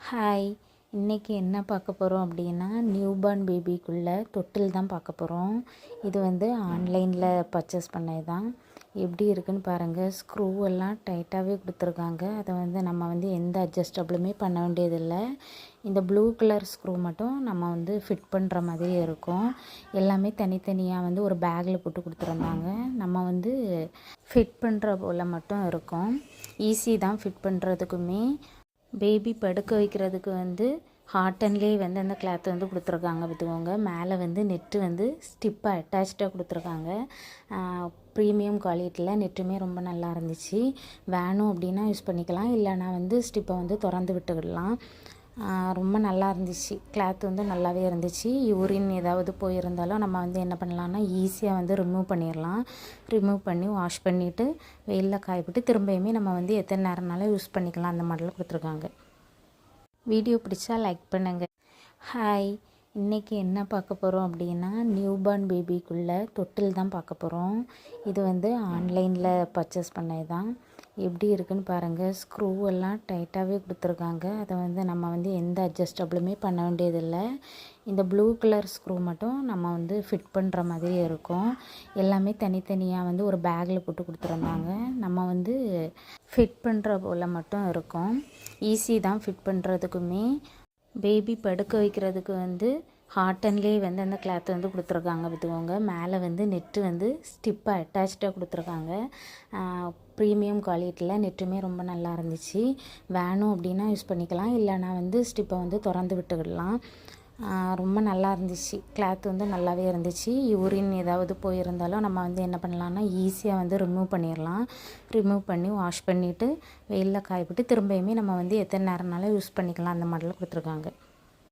Hi, இன்றைக்கி என்ன பார்க்க போகிறோம் அப்படின்னா நியூபார்ன் பேபிக்குள்ள தொட்டில் தான் பார்க்க போகிறோம். இது வந்து ஆன்லைனில் பர்ச்சேஸ் பண்ணது தான். எப்படி இருக்குன்னு பாருங்கள். ஸ்க்ரூ எல்லாம் டைட்டாகவே கொடுத்துருக்காங்க. அதை வந்து நம்ம வந்து எந்த அட்ஜஸ்டபிளுமே பண்ண வேண்டியதில்லை. இந்த ப்ளூ கலர் ஸ்க்ரூ மட்டும் நம்ம வந்து ஃபிட் பண்ணுற மாதிரி இருக்கும். எல்லாமே தனித்தனியாக வந்து ஒரு பேக்கில் போட்டு கொடுத்துருந்தாங்க. நம்ம வந்து ஃபிட் பண்ணுற போல் மட்டும் இருக்கும். ஈஸி தான் ஃபிட் பண்ணுறதுக்குமே. பேபி படுக்க வைக்கிறதுக்கு வந்து ஹாட்டன்லேயே வந்து அந்த கிளாத் வந்து கொடுத்துருக்காங்க பார்த்துக்கோங்க. மேலே வந்து நெட்டு வந்து ஸ்டிப்பாக அட்டாச்சாக கொடுத்துருக்காங்க. ப்ரீமியம் குவாலிட்டியில் நெட்டுமே ரொம்ப நல்லா இருந்துச்சு. வேணும் அப்படின்னா யூஸ் பண்ணிக்கலாம், இல்லைனா வந்து ஸ்டிப்பை வந்து திறந்து விட்டுக்கிடலாம். ரொம்ப நல்லா இருந்துச்சு. கிளாத் வந்து நல்லாவே இருந்துச்சு. யூரின் ஏதாவது போயிருந்தாலும் நம்ம வந்து என்ன பண்ணலான்னா ஈஸியாக வந்து ரிமூவ் பண்ணிடலாம். ரிமூவ் பண்ணி வாஷ் பண்ணிவிட்டு வெயிலில் காயப்பட்டு திரும்பியுமே நம்ம வந்து எத்தனை நேரம்னாலும் யூஸ் பண்ணிக்கலாம். அந்த மாடலில் கொடுத்துருக்காங்க. வீடியோ பிடிச்சா லைக் பண்ணுங்கள். ஹாய், இன்றைக்கி என்ன பார்க்க போகிறோம் அப்படின்னா நியூபார்ன் பேபிக்குள்ள தொட்டில் தான் பார்க்க போகிறோம். இது வந்து ஆன்லைனில் பர்ச்சேஸ் பண்ணது தான். எப்படி இருக்குன்னு பாருங்கள். ஸ்க்ரூ எல்லாம் டைட்டாகவே கொடுத்துருக்காங்க. அதை வந்து நம்ம வந்து எந்த அட்ஜஸ்டபிளுமே பண்ண வேண்டியதில்லை. இந்த ப்ளூ கலர் ஸ்க்ரூ மட்டும் நம்ம வந்து ஃபிட் பண்ணுற மாதிரி இருக்கும். எல்லாமே தனித்தனியாக வந்து ஒரு பேக்கில் போட்டு கொடுத்துருந்தாங்க. நம்ம வந்து ஃபிட் பண்ணுற போல் மட்டும் இருக்கும். ஈஸி தான் ஃபிட் பண்ணுறதுக்குமே. பேபி படுக்க வைக்கிறதுக்கு வந்து ஹாட்டன்லேயே வந்து அந்த கிளாத் வந்து கொடுத்துருக்காங்க பார்த்துக்கோங்க. மேலே வந்து நெட்டு வந்து ஸ்டிப்பாக அட்டாச்சாக கொடுத்துருக்காங்க. ப்ரீமியம் குவாலிட்டியில் நெட்டுமே ரொம்ப நல்லா இருந்துச்சு. வேணும் அப்படின்னா யூஸ் பண்ணிக்கலாம், இல்லைனா வந்து ஸ்டிப்பை வந்து திறந்து விட்டுக்கிடலாம். ரொம்ப நல்லா இருந்துச்சு. கிளாத் வந்து நல்லாவே இருந்துச்சு. யூரின் ஏதாவது போயிருந்தாலும் நம்ம வந்து என்ன பண்ணலான்னா ஈஸியாக வந்து ரிமூவ் பண்ணிடலாம். ரிமூவ் பண்ணி வாஷ் பண்ணிவிட்டு வெயிலில் காயப்பட்டு திரும்பியுமே நம்ம வந்து எத்தனை நேரம்னாலும் யூஸ் பண்ணிக்கலாம். அந்த மாடலில் கொடுத்துருக்காங்க.